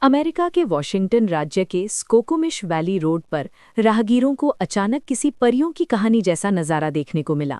America के Washington राज्य के स्कोकोमिश वैली रोड पर राहगीरों को अचानक किसी परियों की कहानी जैसा नज़ारा देखने को मिला।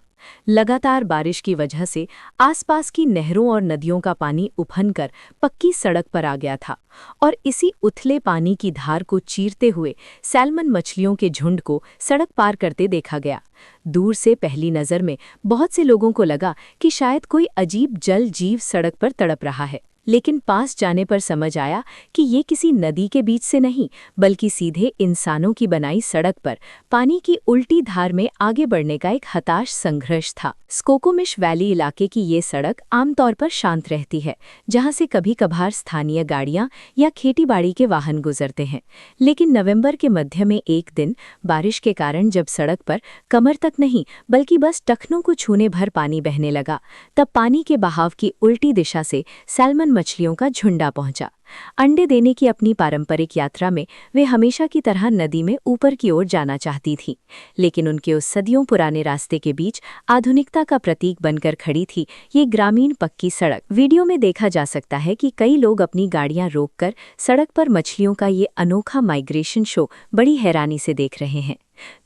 लगातार बारिश की वजह से आसपास की नहरों और नदियों का पानी उफनकर पक्की सड़क पर आ गया था और इसी उथले पानी की धार को चीरते हुए सैल्मन मछलियों के झुंड को सड़क पार करते देखा गया। दूर से पहली नज़र में बहुत से लोगों को लगा कि शायद कोई अजीब जल जीव सड़क पर तड़प रहा है, लेकिन पास जाने पर समझ आया कि ये किसी नदी के बीच से नहीं बल्कि सीधे इंसानों की बनाई सड़क पर पानी की उल्टी धार में आगे बढ़ने का एक हताश संघर्ष था। स्कोकोमिश वैली इलाके की ये सड़क आमतौर पर शांत रहती है, जहां से कभी कभार स्थानीय गाड़ियां या खेतीबाड़ी के वाहन गुजरते हैं। लेकिन नवंबर के मध्य में एक दिन बारिश के कारण जब सड़क पर कमर तक नहीं बल्कि बस टखनों को छूने भर पानी बहने लगा, तब पानी के बहाव की उल्टी दिशा से सैल्मन मछलियों का झुंडा पहुंचा। अंडे देने की अपनी पारंपरिक यात्रा में वे हमेशा की तरह नदी में ऊपर की ओर जाना चाहती थीं, लेकिन उनके उस सदियों पुराने रास्ते के बीच आधुनिकता का प्रतीक बनकर खड़ी थी ये ग्रामीण पक्की सड़क। वीडियो में देखा जा सकता है कि कई लोग अपनी गाड़ियां रोककर सड़क पर मछलियों का ये अनोखा माइग्रेशन शो बड़ी हैरानी से देख रहे हैं।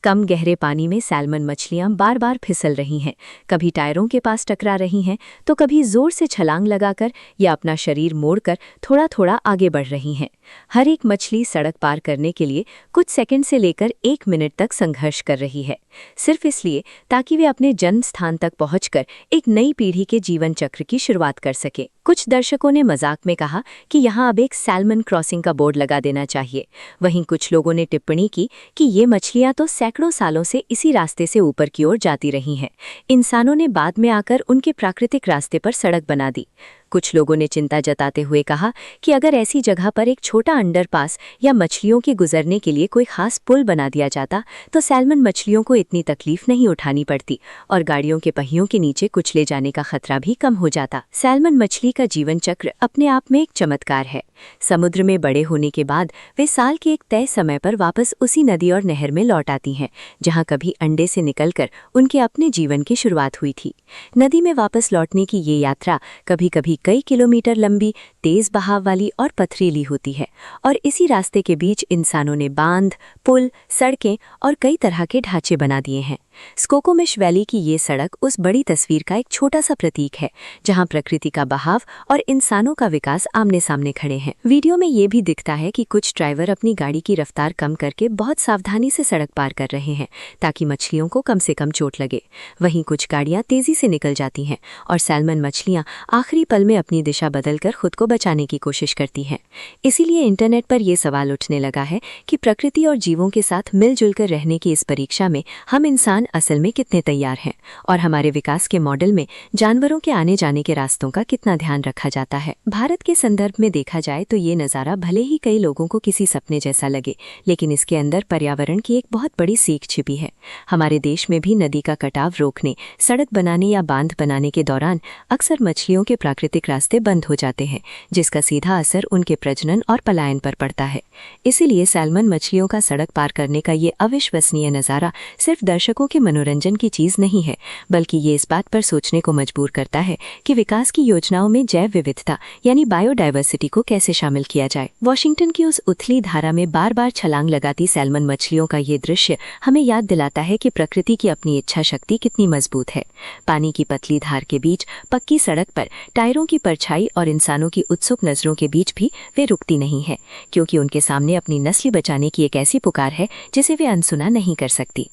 कम गहरे पानी में सैल्मन मछलियां बार बार फिसल रही हैं, कभी टायरों के पास टकरा रही हैं तो कभी जोर से छलांग लगाकर या अपना शरीर मोड़कर थोड़ा थोड़ा आगे बढ़ रही हैं। हर एक मछली सड़क पार करने के लिए कुछ सेकंड से लेकर 1 मिनट तक संघर्ष कर रही है, सिर्फ इसलिए ताकि वे अपने जन्म स्थान तक पहुंचकर एक नई पीढ़ी के जीवन चक्र की शुरुआत कर सके। कुछ दर्शकों ने मजाक में कहा कि यहाँ अब एक सैल्मन क्रॉसिंग का बोर्ड लगा देना चाहिए। वहीं कुछ लोगों ने टिप्पणी की कि ये मछलियां तो सैकड़ों सालों से इसी रास्ते से ऊपर की ओर जाती रही हैं। इंसानों ने बाद में आकर उनके प्राकृतिक रास्ते पर सड़क बना दी। कुछ लोगों ने चिंता जताते हुए कहा कि अगर ऐसी जगह पर एक छोटा अंडरपास या मछलियों के गुजरने के लिए कोई खास पुल बना दिया जाता तो सैल्मन मछलियों को इतनी तकलीफ नहीं उठानी पड़ती और गाड़ियों के पहियों के नीचे कुचले जाने का खतरा भी कम हो जाता। सैल्मन मछली का जीवन चक्र अपने आप में एक चमत्कार है। समुद्र में बड़े होने के बाद वे साल के एक तय समय पर वापस उसी नदी और नहर में लौट आती हैं जहां कभी अंडे से निकलकर उनके अपने जीवन की शुरुआत हुई थी। नदी में वापस लौटने की ये यात्रा कभी कभी कई किलोमीटर लंबी, तेज बहाव वाली और पथरीली होती है और इसी रास्ते के बीच इंसानों ने बांध, पुल, सड़कें और कई तरह के ढांचे बना दिए हैं। स्कोकोमिश वैली की ये सड़क उस बड़ी तस्वीर का एक छोटा सा प्रतीक है जहां प्रकृति का बहाव और इंसानों का विकास आमने सामने खड़े हैं। वीडियो में ये भी दिखता है कि कुछ ड्राइवर अपनी गाड़ी की रफ्तार कम करके बहुत सावधानी से सड़क पार कर रहे हैं ताकि मछलियों को कम से कम चोट लगे। वहीं कुछ गाड़ियां तेजी से निकल जाती हैं और सैल्मन मछलियां आखिरी पल में अपनी दिशा बदलकर खुद को बचाने की कोशिश करती हैं। इसीलिए इंटरनेट पर यह सवाल उठने लगा है कि प्रकृति और जीवों के साथ मिलजुल कर रहने की इस परीक्षा में हम इंसान असल में कितने तैयार हैं और हमारे विकास के मॉडल में जानवरों के आने जाने के रास्तों का कितना ध्यान रखा जाता है। भारत के संदर्भ में देखा जाए तो ये नज़ारा भले ही कई लोगों को किसी सपने जैसा लगे, लेकिन इसके अंदर पर्यावरण की एक बहुत बड़ी सीख छिपी है। हमारे देश में भी नदी का कटाव रोकने, सड़क बनाने या बांध बनाने के दौरान अक्सर मछलियों के प्राकृतिक रास्ते बंद हो जाते हैं, जिसका सीधा असर उनके प्रजनन और पलायन पर पड़ता है। इसीलिए सैल्मन मछलियों का सड़क पार करने का ये अविश्वसनीय नज़ारा सिर्फ दर्शकों के मनोरंजन की चीज नहीं है, बल्कि ये इस बात पर सोचने को मजबूर करता है कि विकास की योजनाओं में जैव विविधता यानी बायोडायवर्सिटी को कैसे शामिल किया जाए। वॉशिंगटन की उस उथली धारा में बार बार छलांग लगाती सैल्मन मछलियों का ये दृश्य हमें याद दिलाता है कि प्रकृति की अपनी इच्छा शक्ति कितनी मजबूत है। पानी की पतली धार के बीच पक्की सड़क पर टायरों की परछाई और इंसानों की उत्सुक नजरों के बीच भी वे रुकती नहीं है, क्योंकि उनके सामने अपनी नस्ल बचाने की एक ऐसी पुकार है जिसे वे अनसुना नहीं कर सकती।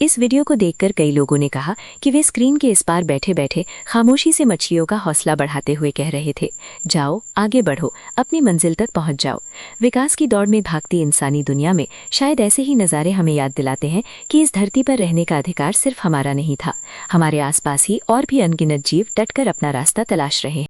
इस वीडियो को देखकर कई लोगों ने कहा कि वे स्क्रीन के इस पार बैठे बैठे खामोशी से मछलियों का हौसला बढ़ाते हुए कह रहे थे, जाओ, आगे बढ़ो, अपनी मंजिल तक पहुंच जाओ। विकास की दौड़ में भागती इंसानी दुनिया में शायद ऐसे ही नज़ारे हमें याद दिलाते हैं कि इस धरती पर रहने का अधिकार सिर्फ हमारा नहीं था। हमारे आसपास ही और भी अनगिनत जीव डटकर अपना रास्ता तलाश रहे हैं।